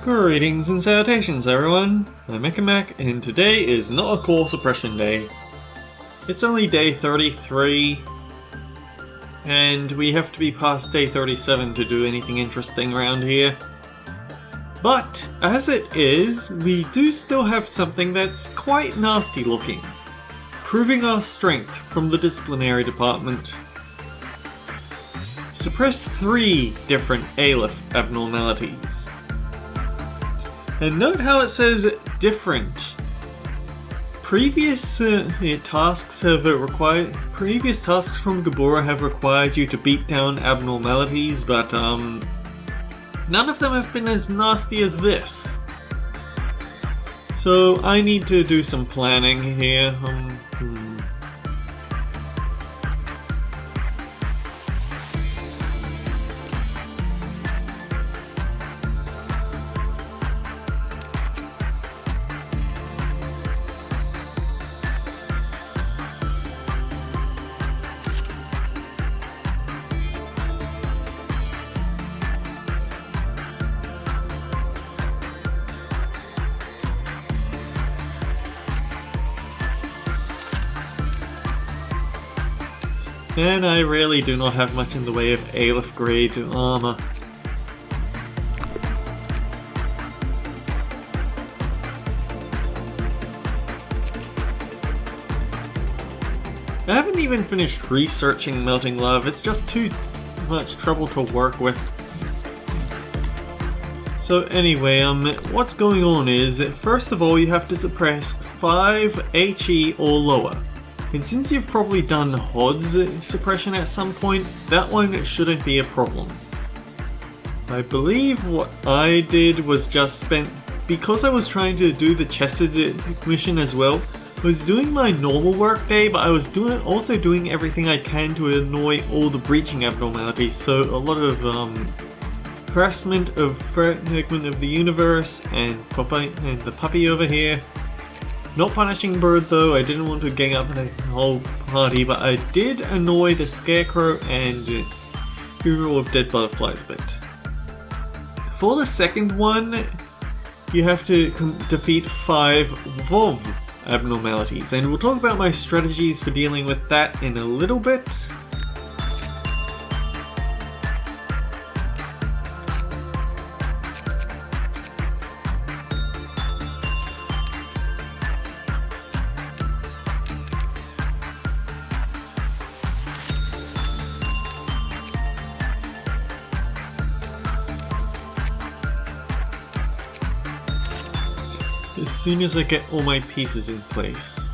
Greetings and salutations everyone, I'm Mac, and today is not a core suppression day. It's only day 33, and we have to be past day 37 to do anything interesting around here. But, as it is, we do still have something that's quite nasty looking. Proving our strength from the disciplinary department. Suppress 3 different ALEPH abnormalities. And note how it says different. Previous tasks from Gabora have required you to beat down abnormalities, but none of them have been as nasty as this. So I need to do some planning here. And I really do not have much in the way of ALEPH grade armor. I haven't even finished researching Melting Love, it's just too much trouble to work with. So anyway, what's going on is, first of all you have to suppress 5 HE or lower. And since you've probably done HODS suppression at some point, that one shouldn't be a problem. I believe what I did was just spent, because I was trying to do the chested mission as well, I was doing my normal work day, but I was also doing everything I can to annoy all the breaching abnormalities, so a lot of harassment of Fragment of the Universe and the puppy over here. Not punishing Bird though, I didn't want to gang up the whole party, but I did annoy the Scarecrow and Hero of Dead Butterflies a bit. For the second one, you have to defeat 5 VOV abnormalities, and we'll talk about my strategies for dealing with that in a little bit. As soon as I get all my pieces in place.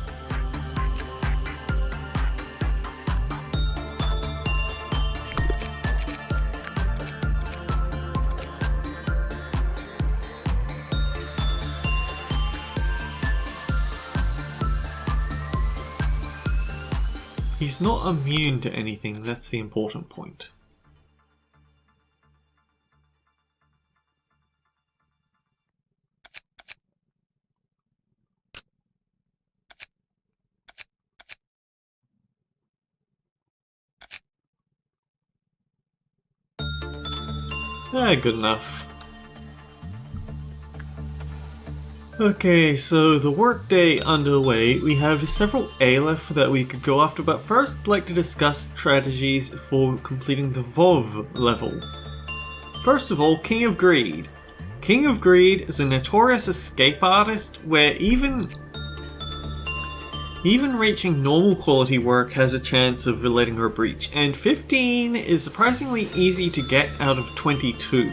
He's not immune to anything, that's the important point. Good enough. Okay, so the workday underway. We have several ALEPH that we could go after, but first I'd like to discuss strategies for completing the VOV level. First of all, King of Greed. King of Greed is a notorious escape artist where even reaching normal quality work has a chance of letting her breach, and 15 is surprisingly easy to get out of 22.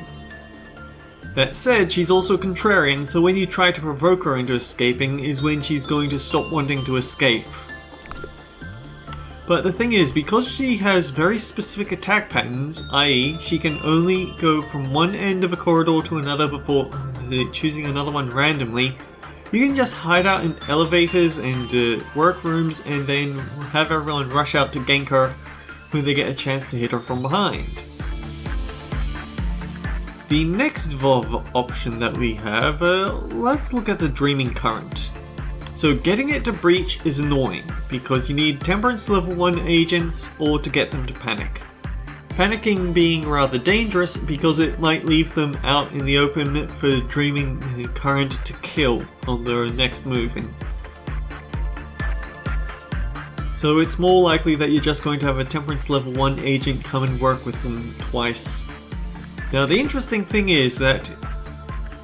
That said, she's also contrarian, so when you try to provoke her into escaping is when she's going to stop wanting to escape. But the thing is, because she has very specific attack patterns, i.e. she can only go from one end of a corridor to another before choosing another one randomly, you can just hide out in elevators and workrooms and then have everyone rush out to gank her when they get a chance to hit her from behind. The next VOV option that we have, let's look at the Dreaming Current. So getting it to breach is annoying, because you need Temperance level 1 agents or to get them to panic. panicking being rather dangerous because it might leave them out in the open for dreaming current to kill on their next moving. So it's more likely that you're just going to have a Temperance level 1 agent come and work with them twice. Now the interesting thing is that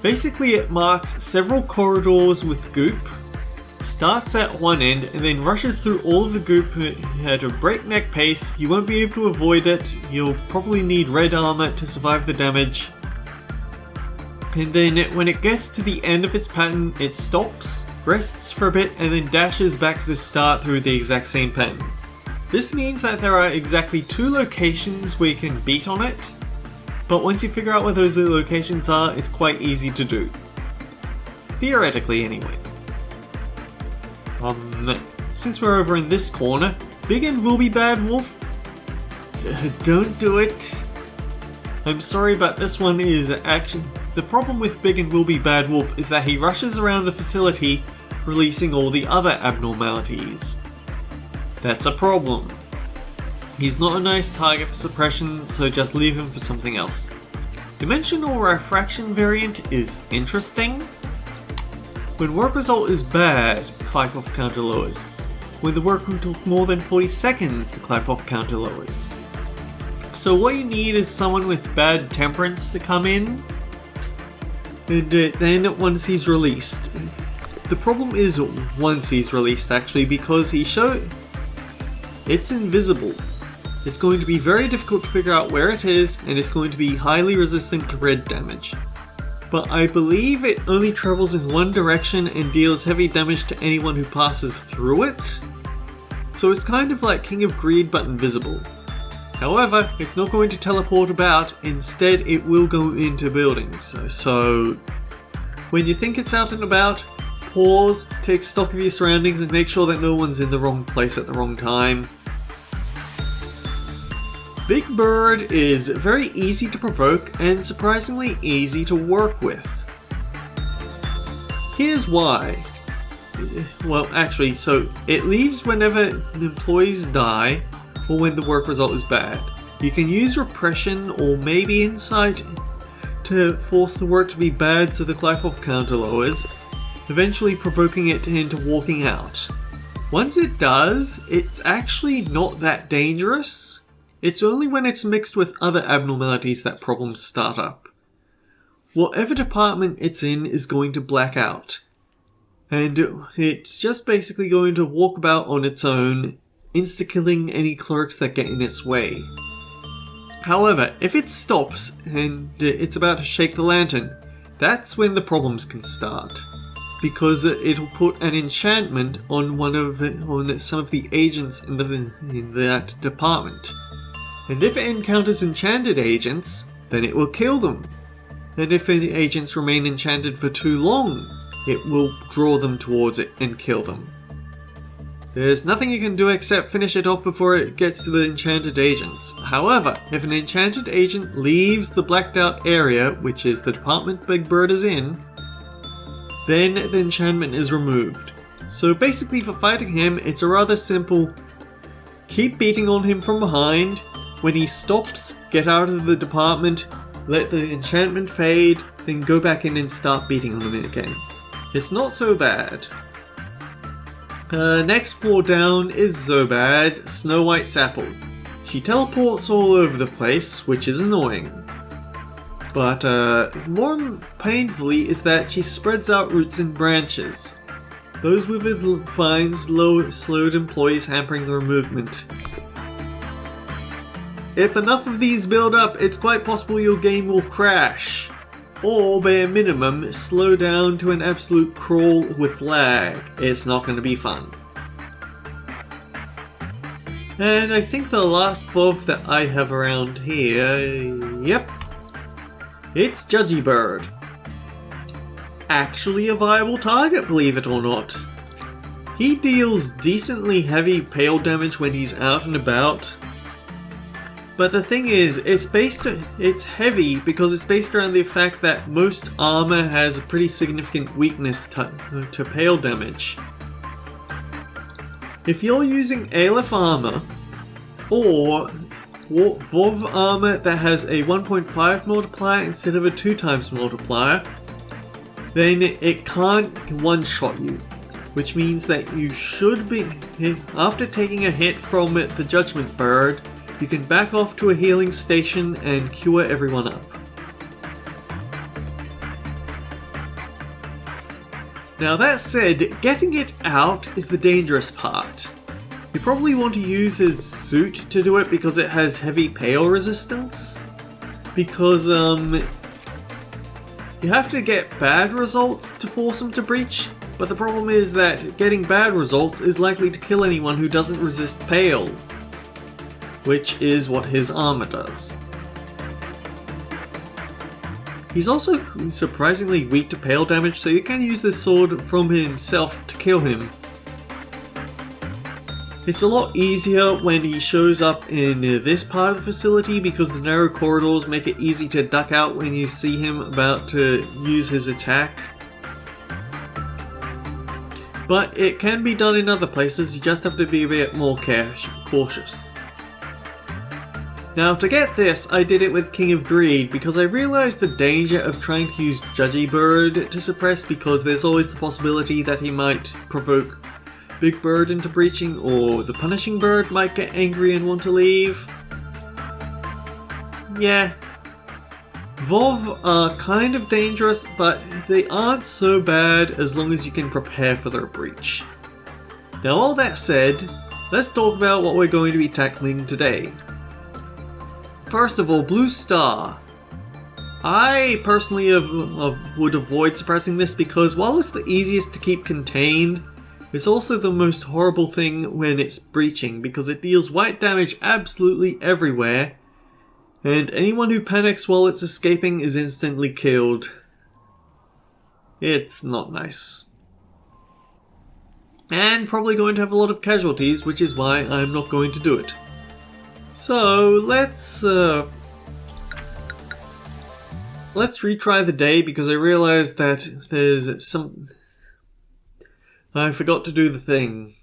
basically it marks several corridors with goop, starts at one end and then rushes through all of the goop at a breakneck pace. You won't be able to avoid it, you'll probably need red armor to survive the damage. And then when it gets to the end of its pattern, it stops, rests for a bit and then dashes back to the start through the exact same pattern. This means that there are exactly 2 locations where you can beat on it, but once you figure out where those locations are, it's quite easy to do. Theoretically anyway. Since we're over in this corner, Big and Will Be Bad Wolf, don't do it. I'm sorry, but this one is actually... The problem with Big and Will Be Bad Wolf is that he rushes around the facility, releasing all the other abnormalities. That's a problem. He's not a nice target for suppression, so just leave him for something else. Dimensional Refraction variant is interesting. When work result is bad, Clive-off counter lowers. When the work took more than 40 seconds, the Clive-off counter lowers. So what you need is someone with bad temperance to come in, and then once he's released. The problem is once he's released actually, because it's invisible. It's going to be very difficult to figure out where it is, and it's going to be highly resistant to red damage. But I believe it only travels in one direction and deals heavy damage to anyone who passes through it. So it's kind of like King of Greed but invisible. However, it's not going to teleport about, instead it will go into buildings. So when you think it's out and about, pause, take stock of your surroundings and make sure that no one's in the wrong place at the wrong time. Big Bird is very easy to provoke and surprisingly easy to work with. Here's why. Well, actually, so it leaves whenever employees die or when the work result is bad. You can use repression or maybe insight to force the work to be bad so the Clive-off counter lowers, eventually provoking it into walking out. Once it does, it's actually not that dangerous. It's only when it's mixed with other abnormalities that problems start up. Whatever department it's in is going to black out, and it's just basically going to walk about on its own, insta-killing any clerks that get in its way. However, if it stops and it's about to shake the lantern, that's when the problems can start, because it'll put an enchantment on some of the agents in that department. And if it encounters enchanted agents, then it will kill them. And if the agents remain enchanted for too long, it will draw them towards it and kill them. There's nothing you can do except finish it off before it gets to the enchanted agents. However, if an enchanted agent leaves the blacked out area, which is the department Big Bird is in, then the enchantment is removed. So basically for fighting him, it's a rather simple keep beating on him from behind. When he stops, get out of the department, let the enchantment fade, then go back in and start beating on him again. It's not so bad. Next floor down is Zobad, Snow White's apple. She teleports all over the place, which is annoying. But more painfully is that she spreads out roots and branches. Those withered vines slowed employees, hampering their movement. If enough of these build up, it's quite possible your game will crash. Or, bare minimum, slow down to an absolute crawl with lag. It's not going to be fun. And I think the last buff that I have around here, yep, it's Judgy Bird. Actually a viable target, believe it or not. He deals decently heavy pale damage when he's out and about. But the thing is, it's heavy because it's based around the fact that most armor has a pretty significant weakness to pale damage. If you're using ALEPH armor, or VOV armor that has a 1.5 multiplier instead of a 2 times multiplier, then it can't one-shot you, which means that you should be, after taking a hit from the Judgment Bird, you can back off to a healing station and cure everyone up. Now that said, getting it out is the dangerous part. You probably want to use his suit to do it because it has heavy pale resistance. Because you have to get bad results to force him to breach, but the problem is that getting bad results is likely to kill anyone who doesn't resist pale, which is what his armor does. He's also surprisingly weak to pale damage, so you can use this sword from himself to kill him. It's a lot easier when he shows up in this part of the facility because the narrow corridors make it easy to duck out when you see him about to use his attack. But it can be done in other places, you just have to be a bit more cautious. Now to get this, I did it with King of Greed because I realized the danger of trying to use Judgy Bird to suppress because there's always the possibility that he might provoke Big Bird into breaching, or the Punishing Bird might get angry and want to leave. Yeah. VOV are kind of dangerous, but they aren't so bad as long as you can prepare for their breach. Now all that said, let's talk about what we're going to be tackling today. First of all, Blue Star. I personally would avoid suppressing this because while it's the easiest to keep contained, it's also the most horrible thing when it's breaching because it deals white damage absolutely everywhere, and anyone who panics while it's escaping is instantly killed. It's not nice. And probably going to have a lot of casualties, which is why I'm not going to do it. So let's retry the day because I realized that there's some... I forgot to do the thing.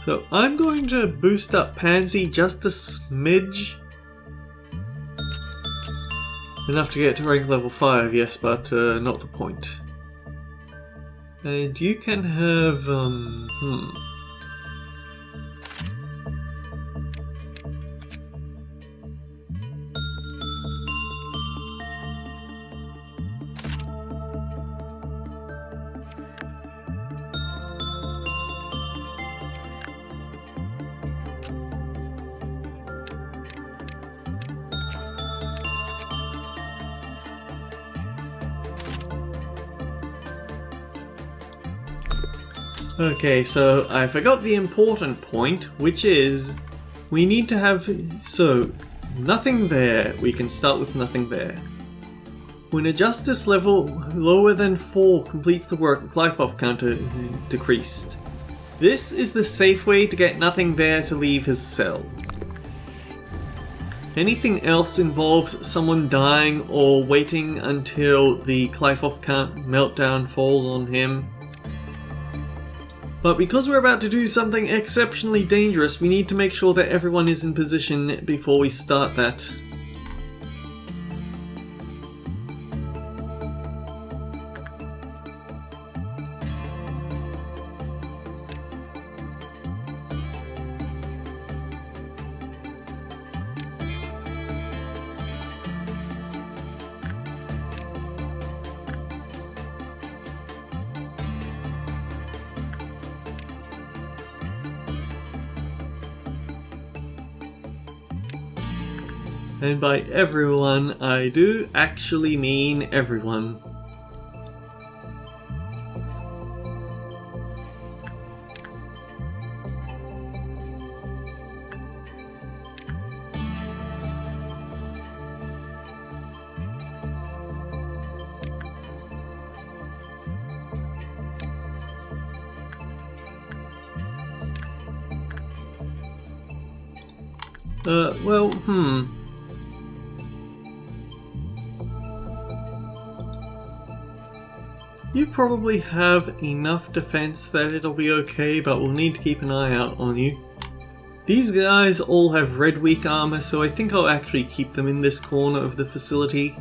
So I'm going to boost up Pansy just a smidge. Enough to get to rank level 5, yes, but not the point. And you can have, Okay, so I forgot the important point, which is we need to have, so nothing there, we can start with nothing there. When a justice level lower than 4 completes the work, life off counter decreased. This is the safe way to get nothing there to leave his cell. Anything else involves someone dying or waiting until the life off count meltdown falls on him. But because we're about to do something exceptionally dangerous, we need to make sure that everyone is in position before we start that. And by everyone, I do actually mean everyone. Well, You probably have enough defense that it'll be okay, but we'll need to keep an eye out on you. These guys all have red weak armor, so I think I'll actually keep them in this corner of the facility.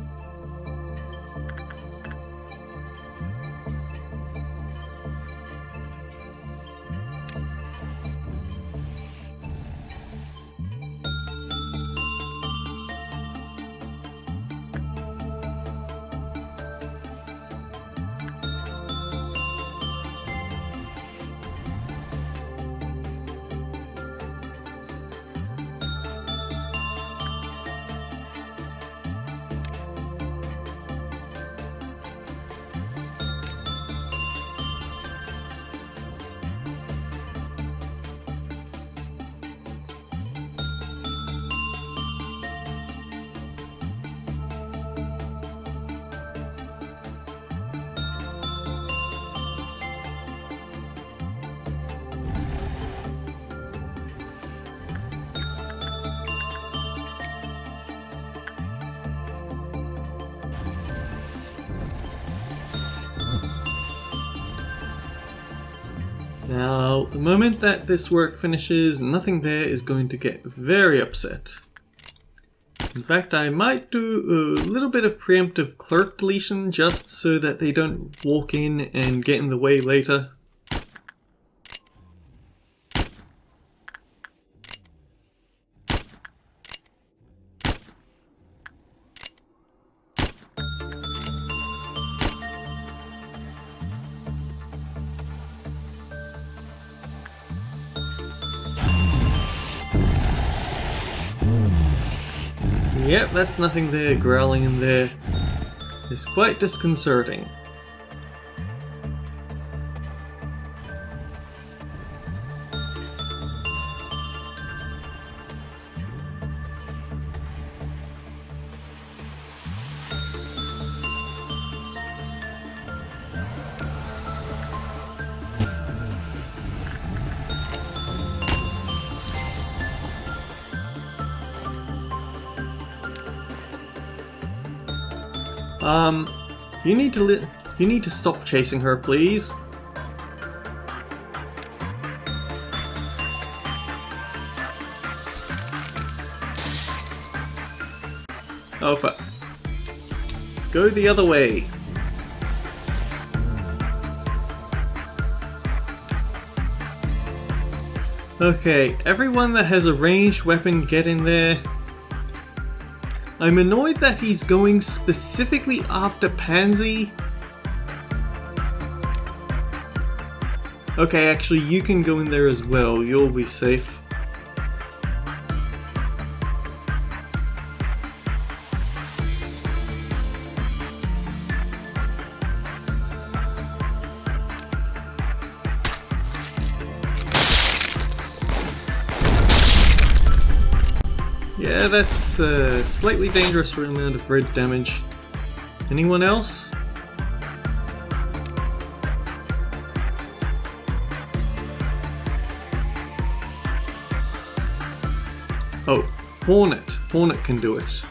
Now, the moment that this work finishes, nothing there is going to get very upset. In fact, I might do a little bit of preemptive clerk deletion just so that they don't walk in and get in the way later. Yep, that's nothing there growling in there. It's quite disconcerting. You need to stop chasing her, please. Oh fuck. Go the other way. Okay, everyone that has a ranged weapon, get in there. I'm annoyed that he's going specifically after Pansy. Okay, actually you can go in there as well, you'll be safe. Yeah, that's a slightly dangerous amount of red damage. Anyone else? Oh, Hornet. Hornet can do it.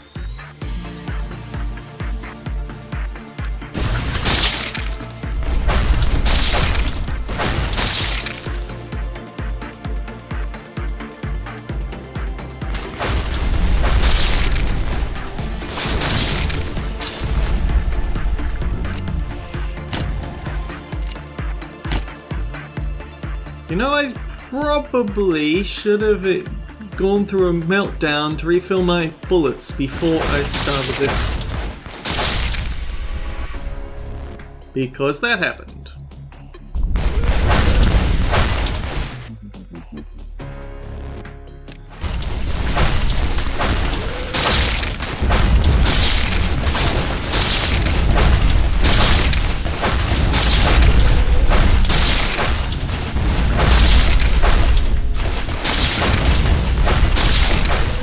You know, I probably should have gone through a meltdown to refill my bullets before I started this. Because that happened.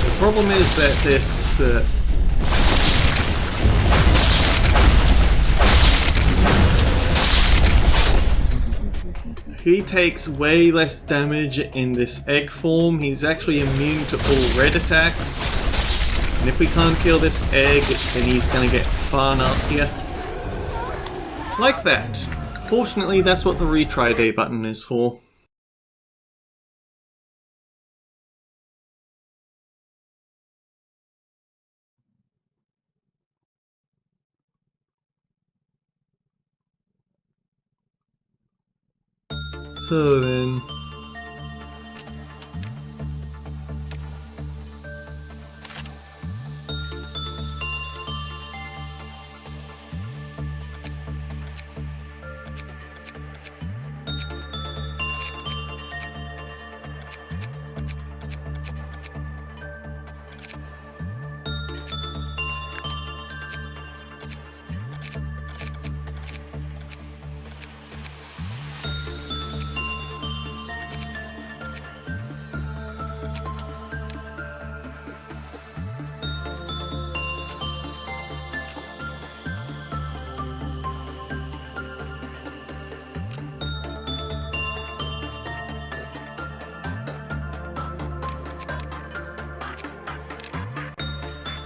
The problem is that this He takes way less damage in this egg form. He's actually immune to all red attacks. And if we can't kill this egg, then he's gonna get far nastier. Like that. Fortunately, that's what the retry day button is for. So then...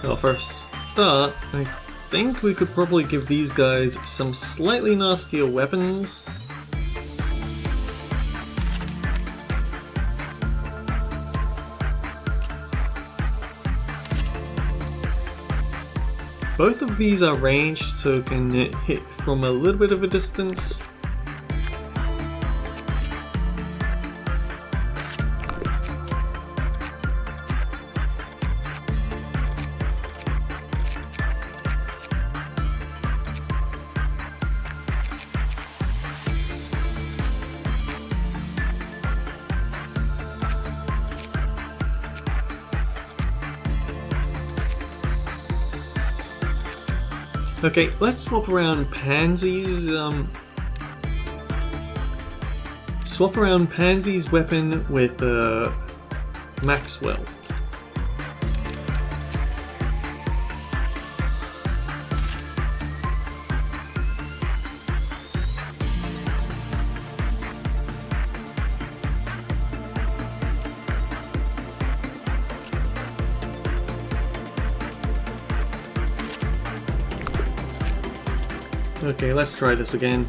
Well, for a start, I think we could probably give these guys some slightly nastier weapons. Both of these are ranged, so can hit from a little bit of a distance. Okay, let's swap around Pansy's. Swap around Pansy's weapon with Maxwell. Okay, let's try this again.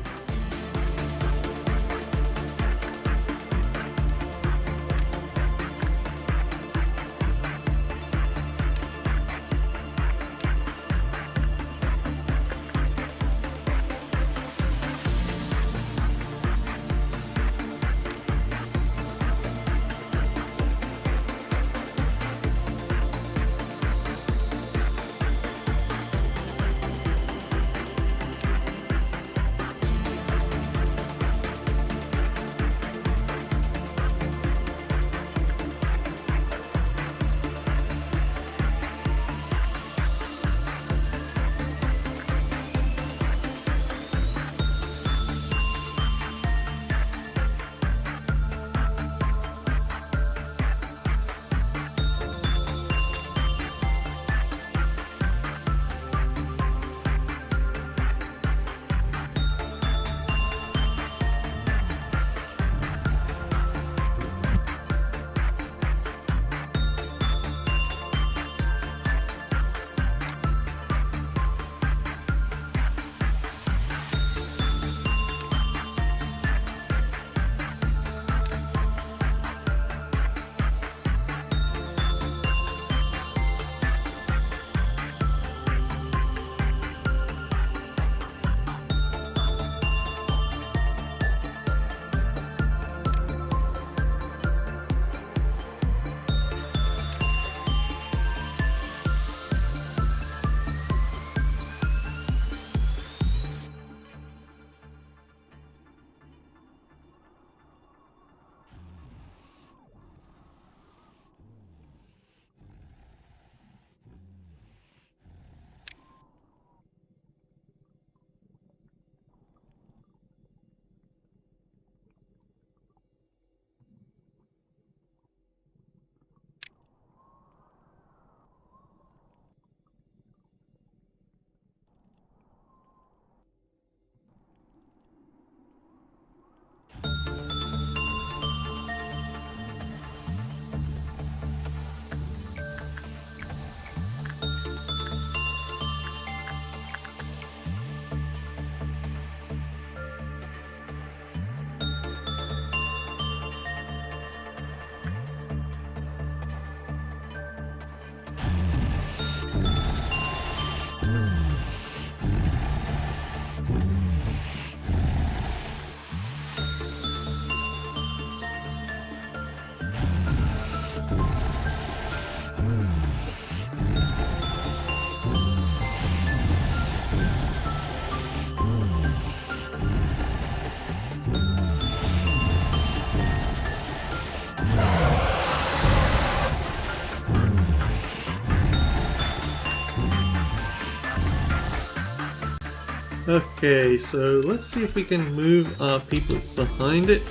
Okay, so let's see if we can move our people behind it.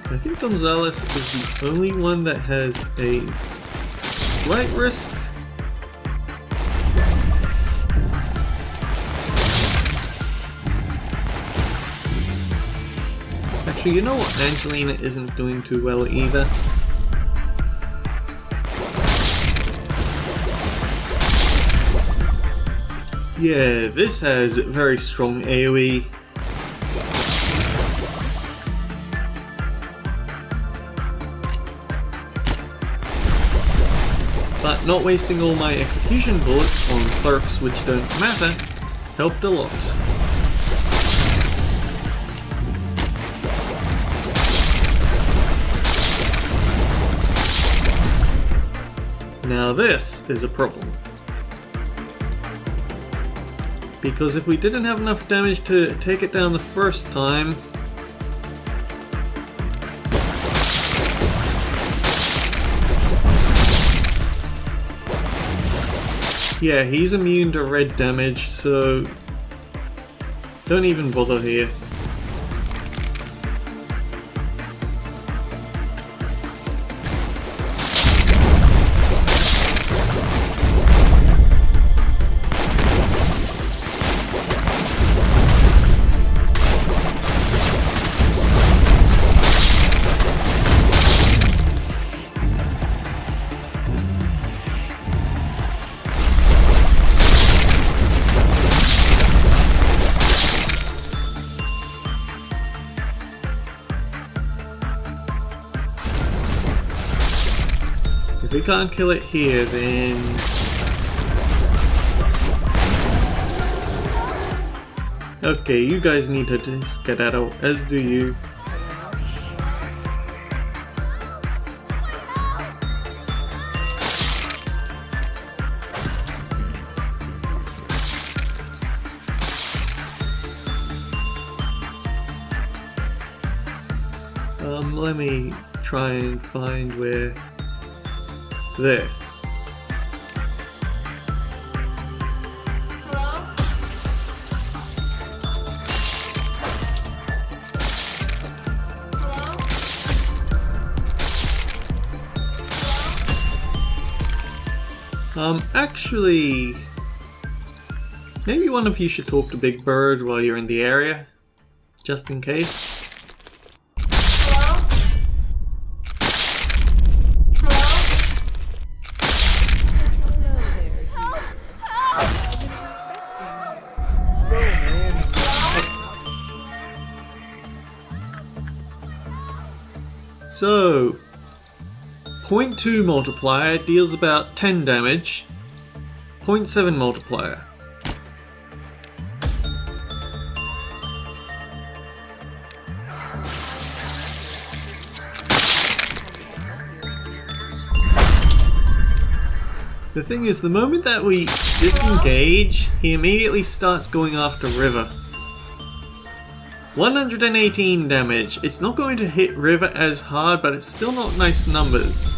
I think Gonzalez is the only one that has a slight risk. Actually, you know what? Angelina isn't doing too well either. Yeah, this has very strong AoE. But not wasting all my execution bullets on clerks which don't matter helped a lot. Now this is a problem. Because if we didn't have enough damage to take it down the first time, yeah, he's immune to red damage, so don't even bother here. If we can't kill it here, then... okay, you guys need to skedaddle, as do you. Let me try and find where... there. Actually, maybe one of you should talk to Big Bird while you're in the area, just in case. So, 0.2 multiplier deals about 10 damage, 0.7 multiplier. The thing is, the moment that we disengage, he immediately starts going after River. 118 damage. It's not going to hit River as hard, but it's still not nice numbers.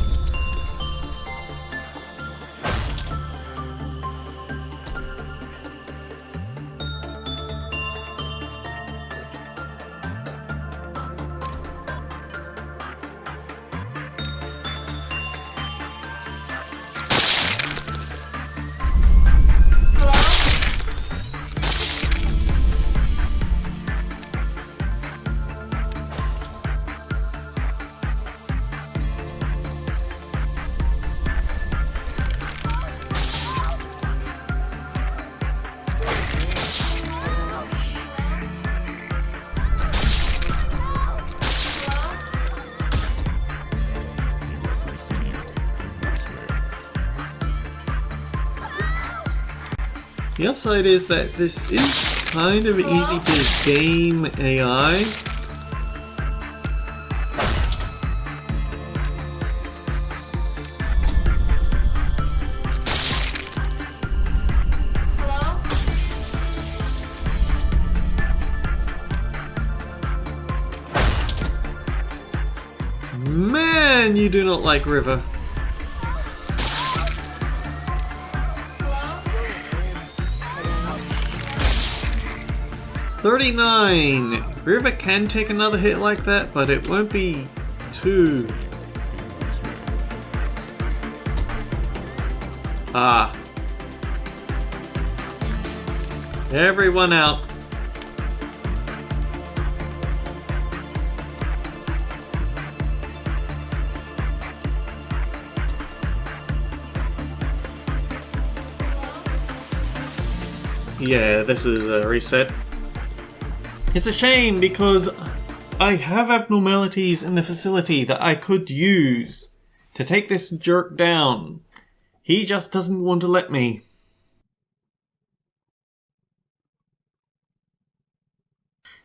The upside is that this is kind of easy to game AI. do not like River. $39! River can take another hit like that, but it won't be too... Ah. Everyone out. Yeah, this is a reset. It's a shame because I have abnormalities in the facility that I could use to take this jerk down. He just doesn't want to let me.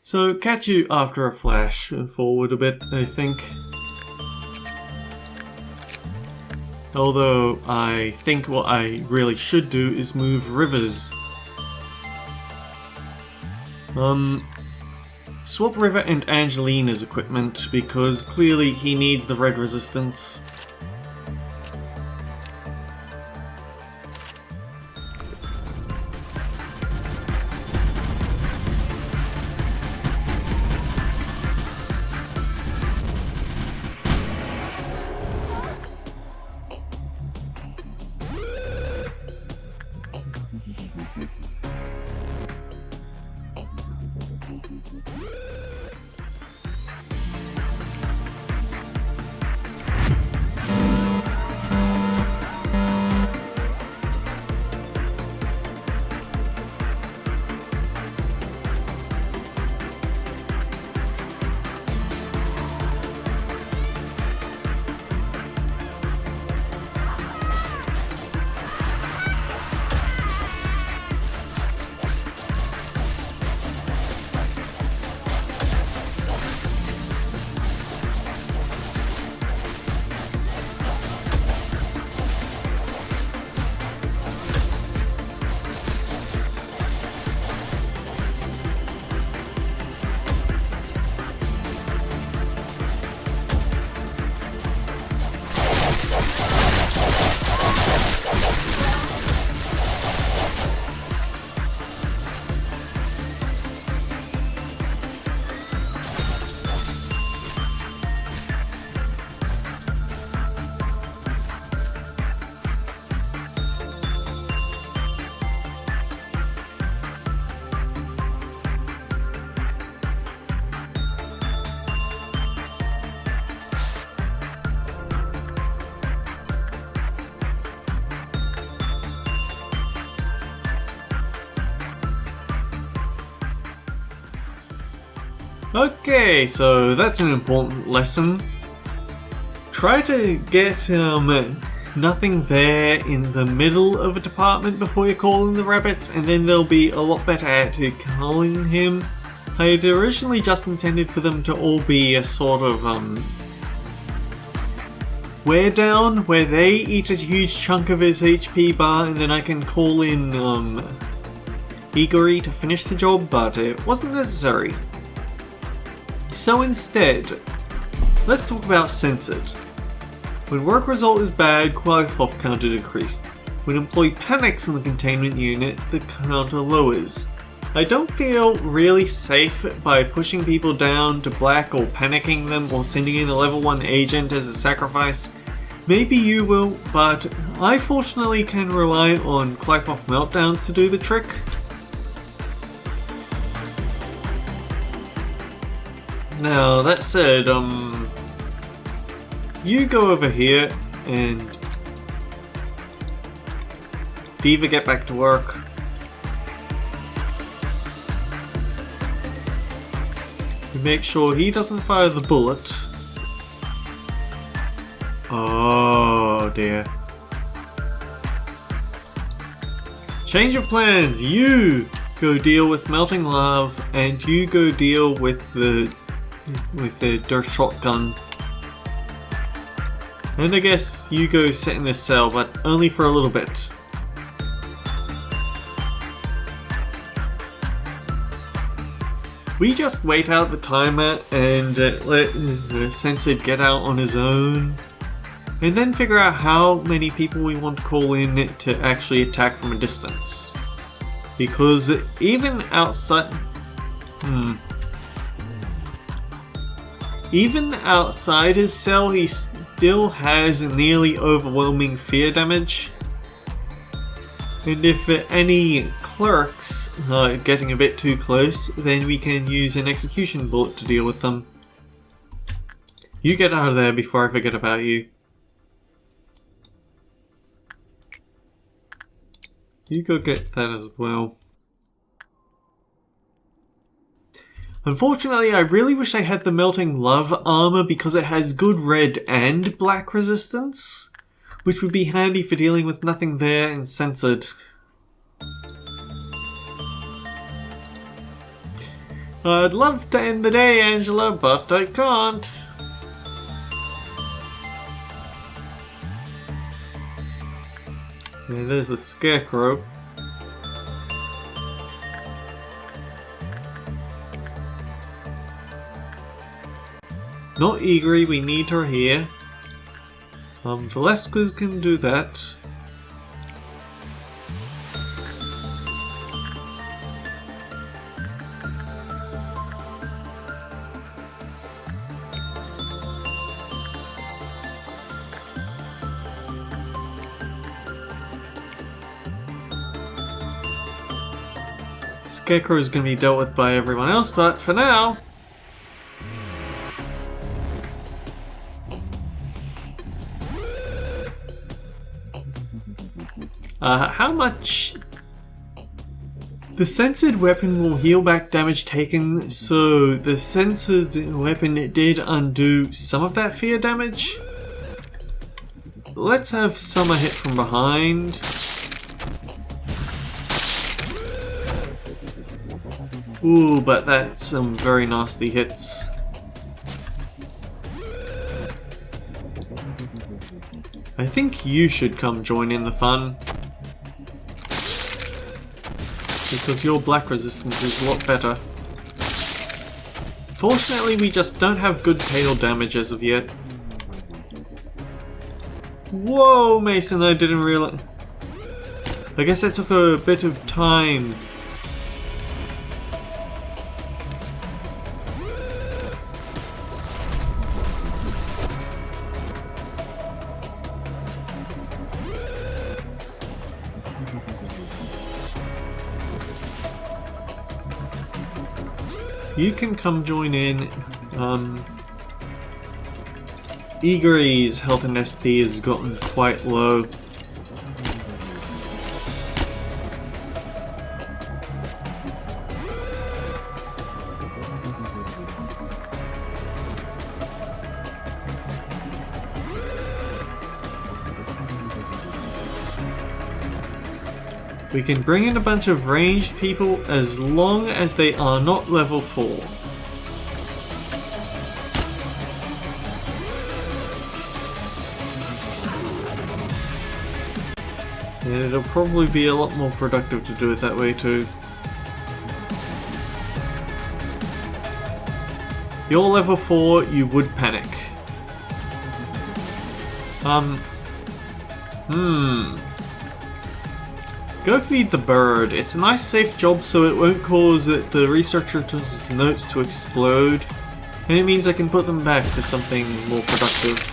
So catch you after a flash forward a bit, I think. Although I think what I really should do is move Rivers. Swap River and Angelina's equipment because clearly he needs the red resistance. Okay, so that's an important lesson. Try to get nothing there in the middle of a department before you're calling the rabbits, and then they'll be a lot better at calling him. I had originally just intended for them to all be a sort of wear down, where they eat a huge chunk of his HP bar and then I can call in Igori to finish the job, but it wasn't necessary. So instead, let's talk about censored. When work result is bad, quality off counter decreased. When employee panics in the containment unit, the counter lowers. I don't feel really safe by pushing people down to black or panicking them or sending in a level 1 agent as a sacrifice. Maybe you will, but I fortunately can rely on Clive-off meltdowns to do the trick. Now, that said, you go over here and Diva get back to work. We make sure he doesn't fire the bullet. Oh dear. Change of plans. You go deal with melting lava and you go deal with the dirt shotgun. And I guess you go sit in this cell, but only for a little bit. We just wait out the timer and let Censored get out on his own. and then figure out how many people we want to call in to actually attack from a distance. Because even outside... Even outside his cell, he still has nearly overwhelming fear damage. And if any clerks are getting a bit too close, then we can use an execution bullet to deal with them. You get out of there before I forget about you. You go get that as well. Unfortunately, I really wish I had the Melting Love armor because it has good red and black resistance, which would be handy for dealing with nothing there and censored. I'd love to end the day, Angela, but I can't. And there's the Scarecrow. Not Igri, we need her here. Velasquez can do that. Scarecrow is going to be dealt with by everyone else, but for now... how much... The censored weapon will heal back damage taken, so the censored weapon did undo some of that fear damage. Let's have Summer hit from behind. Ooh, but that's some very nasty hits. I think you should come join in the fun. Because your black resistance is a lot better. Fortunately, we just don't have good tail damage as of yet. Whoa, Mason, I didn't realize... I guess that took a bit of time. You can come join in. Igri's health and SP has gotten quite low. We can bring in a bunch of ranged people as long as they are not level 4. And it'll probably be a lot more productive to do it that way too. You're level 4, you would panic. Go feed the bird. It's a nice safe job so it won't cause the researcher's notes to explode. And it means I can put them back to something more productive.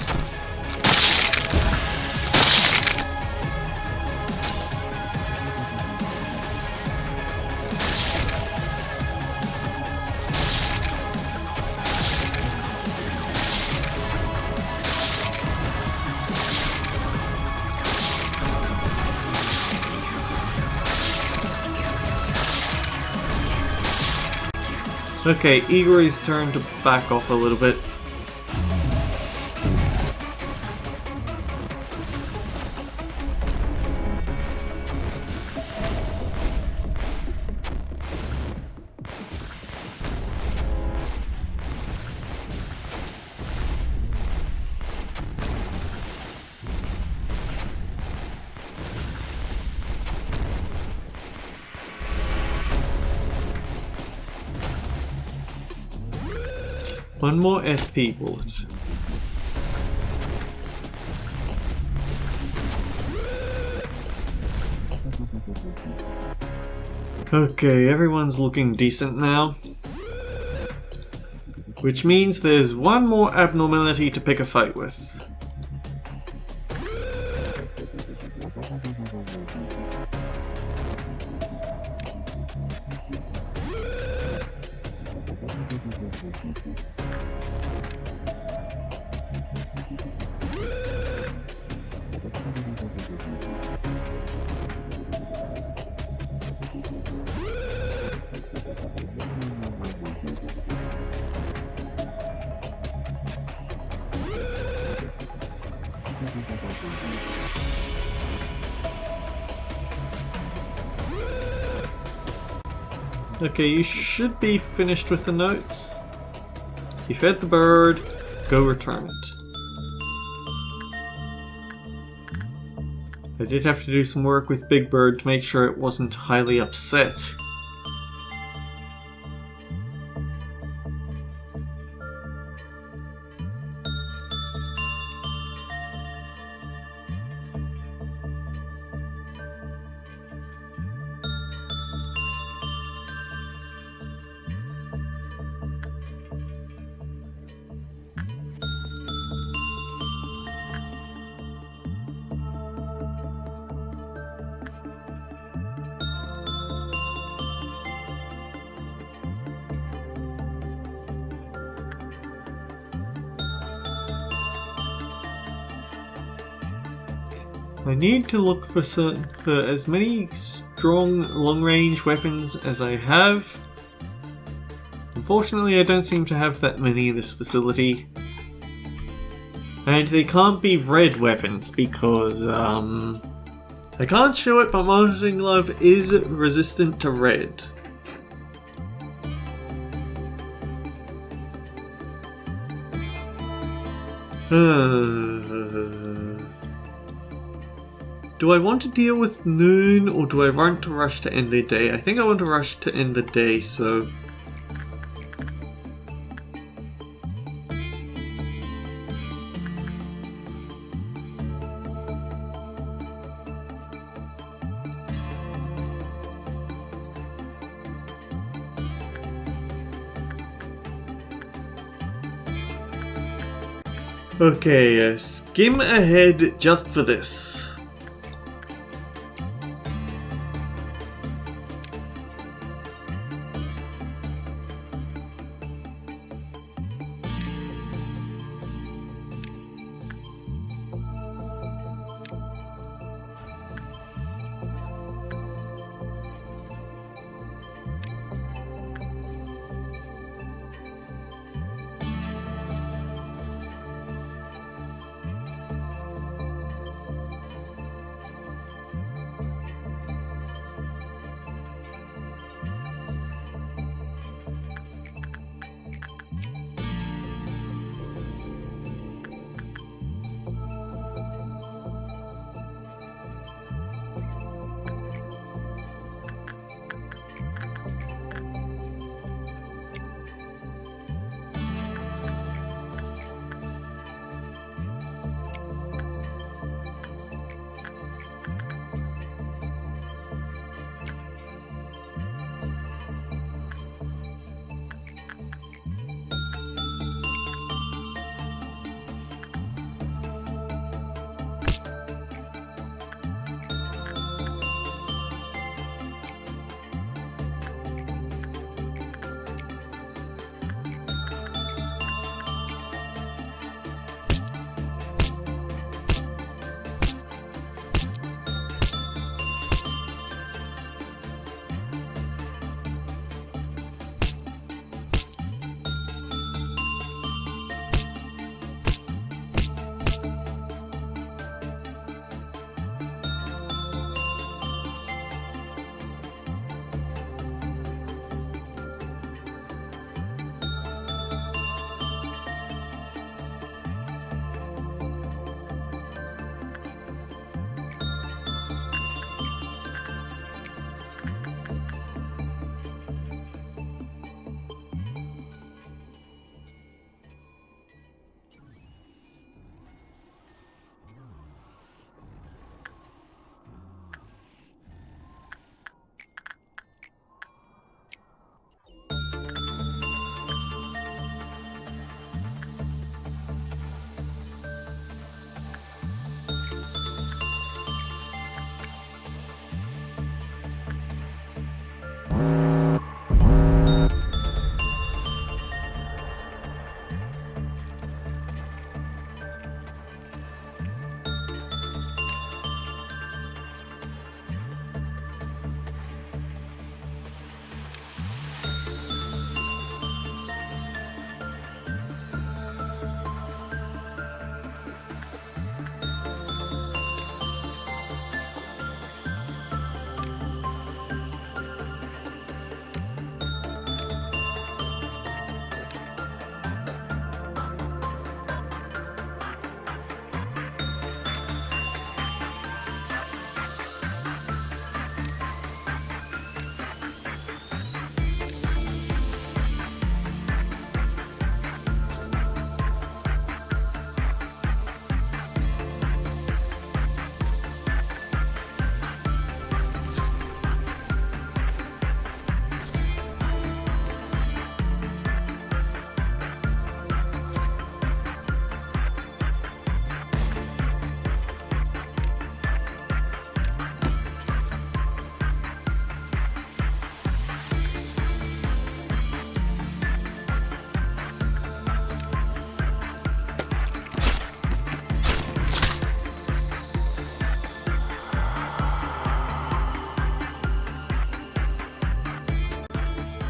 Okay, Igri's turn to back off a little bit. One more SP bullet. Okay, everyone's looking decent now. Which means there's one more abnormality to pick a fight with. Okay, you should be finished with the notes. You fed the bird, go return it. I did have to do some work with Big Bird to make sure it wasn't highly upset. I need to look for as many strong long-range weapons as I have. Unfortunately, I don't seem to have that many in this facility. And they can't be red weapons because, I can't show it, but Monitoring Glove is resistant to red. Do I want to deal with noon or do I want to rush to end the day? I think I want to rush to end the day, so... Okay, skim ahead just for this.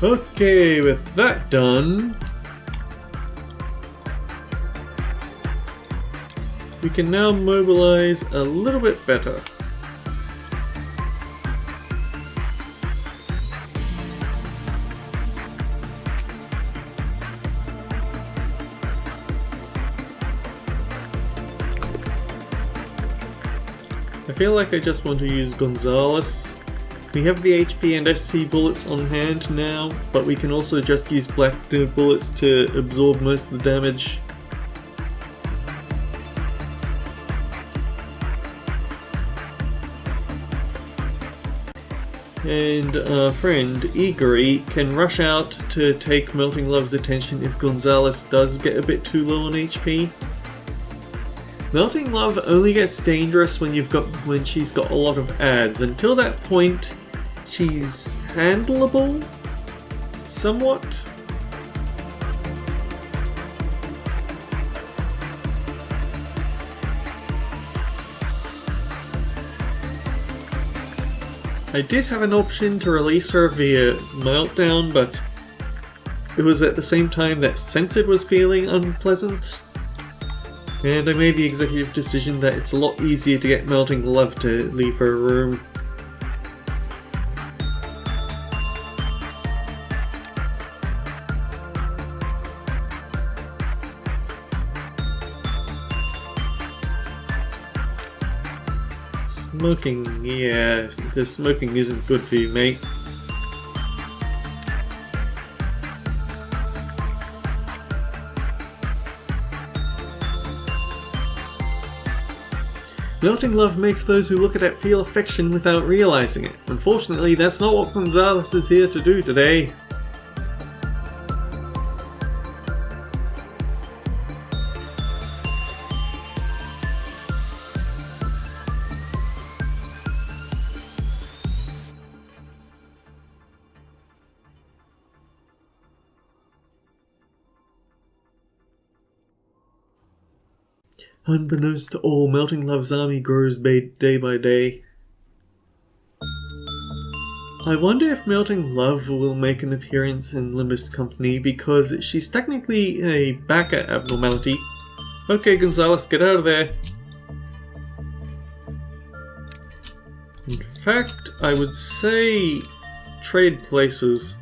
Okay, with that done, we can now mobilize a little bit better. I feel like I just want to use Gonzalez. We have the HP and SP bullets on hand now, but we can also just use black bullets to absorb most of the damage. And our friend Igor can rush out to take Melting Love's attention if Gonzalez does get a bit too low on HP. Melting Love only gets dangerous when she's got a lot of ads. Until that point, she's handleable, somewhat. I did have an option to release her via Meltdown, but it was at the same time that Censored was feeling unpleasant. And I made the executive decision that it's a lot easier to get Melting Love to leave her room. Smoking, yeah, the smoking isn't good for you, mate. Melting Love makes those who look at it feel affection without realizing it. Unfortunately, that's not what Gonzalez is here to do today. Unbeknownst to all, Melting Love's army grows day by day. I wonder if Melting Love will make an appearance in Limbus Company, because she's technically a backer abnormality. Okay, Gonzalez, get out of there. In fact, I would say trade places.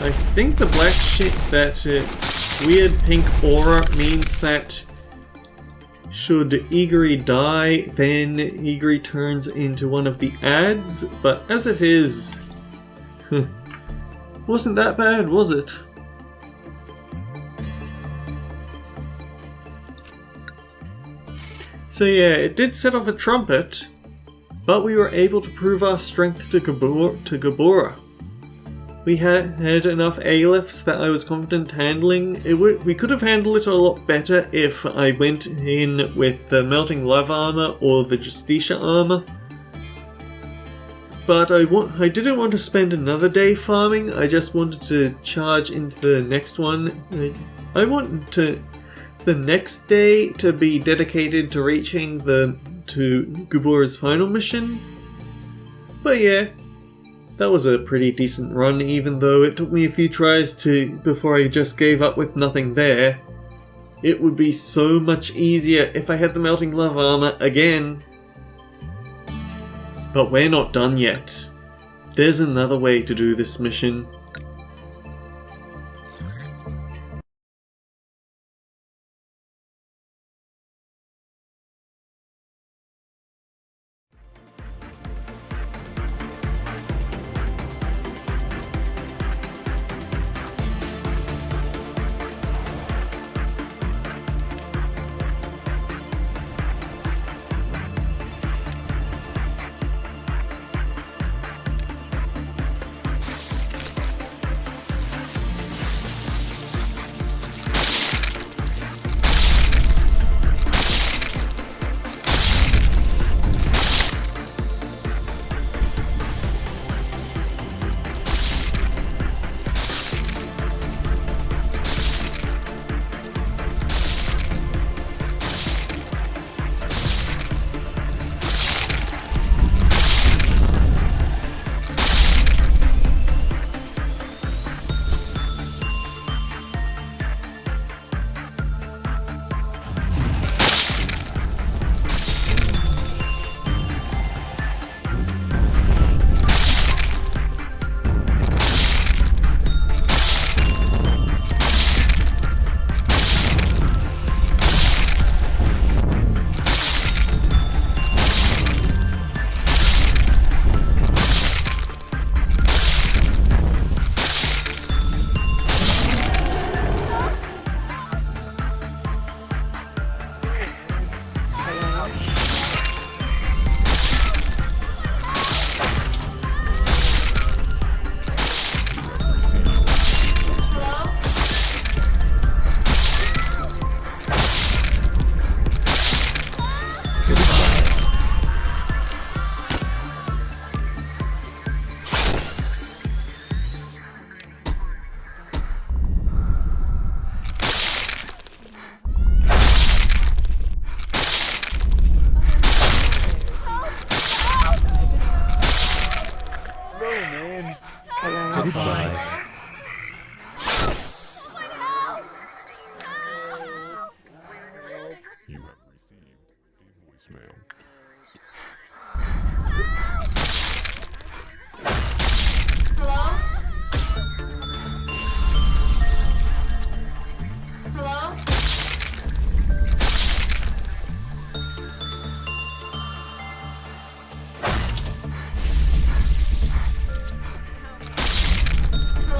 I think the black shit, that weird pink aura means that should Igri die, then Igri turns into one of the ads, but as it is, wasn't that bad, was it? So yeah, it did set off a trumpet, but we were able to prove our strength to Gabora. We had enough ALEPHs that I was confident handling. We could have handled it a lot better if I went in with the Melting Lava armor or the Justitia armor. But I didn't want to spend another day farming, I just wanted to charge into the next one. I wanted the next day to be dedicated to reaching to Gabora's final mission. But yeah, that was a pretty decent run, even though it took me a few tries before I just gave up with nothing there. It would be so much easier if I had the Melting Lava armor again. But we're not done yet. There's another way to do this mission. Goodbye. You have received a voicemail. Hello? Hello? Hello?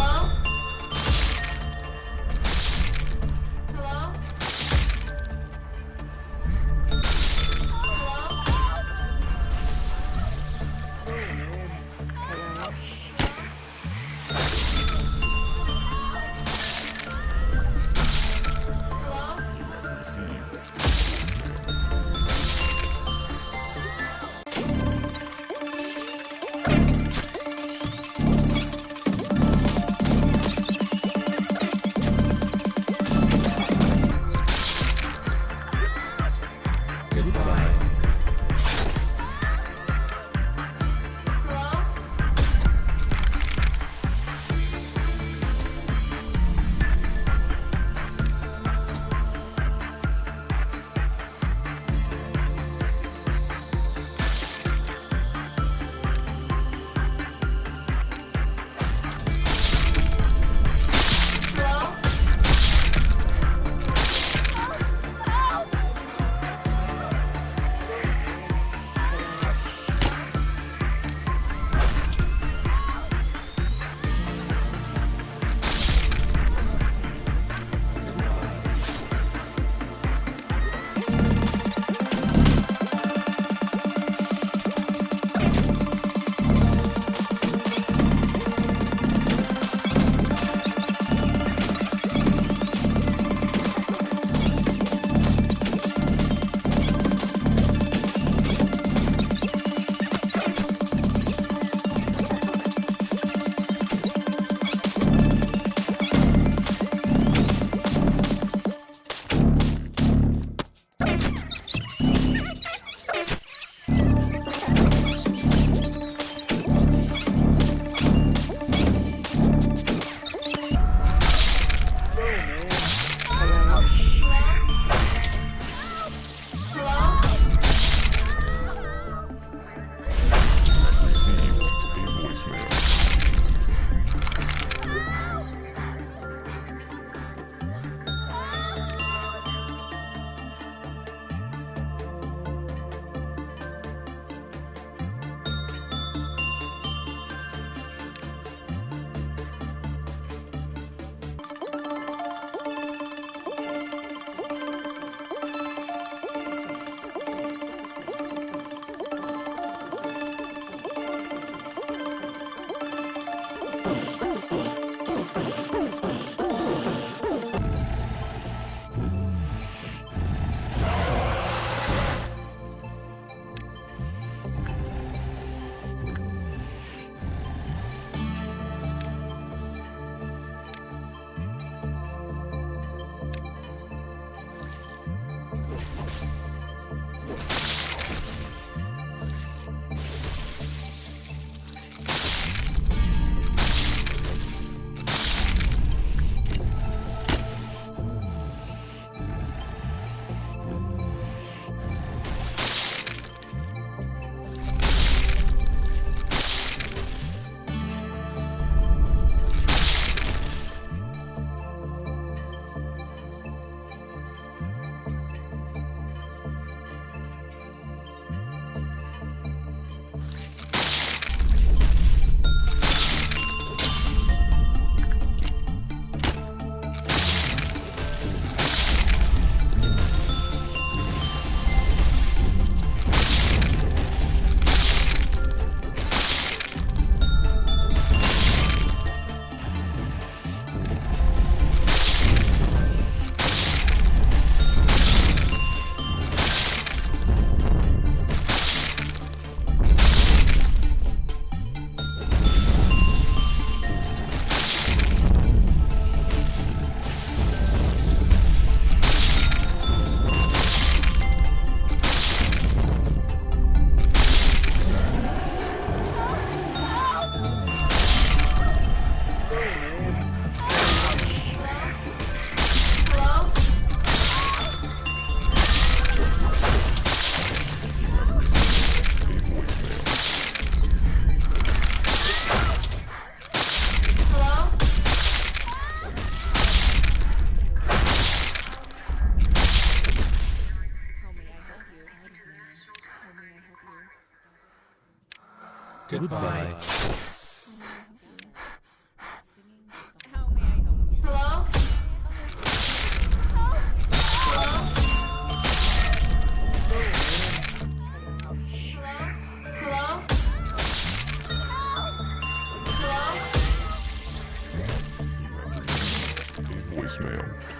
voicemail.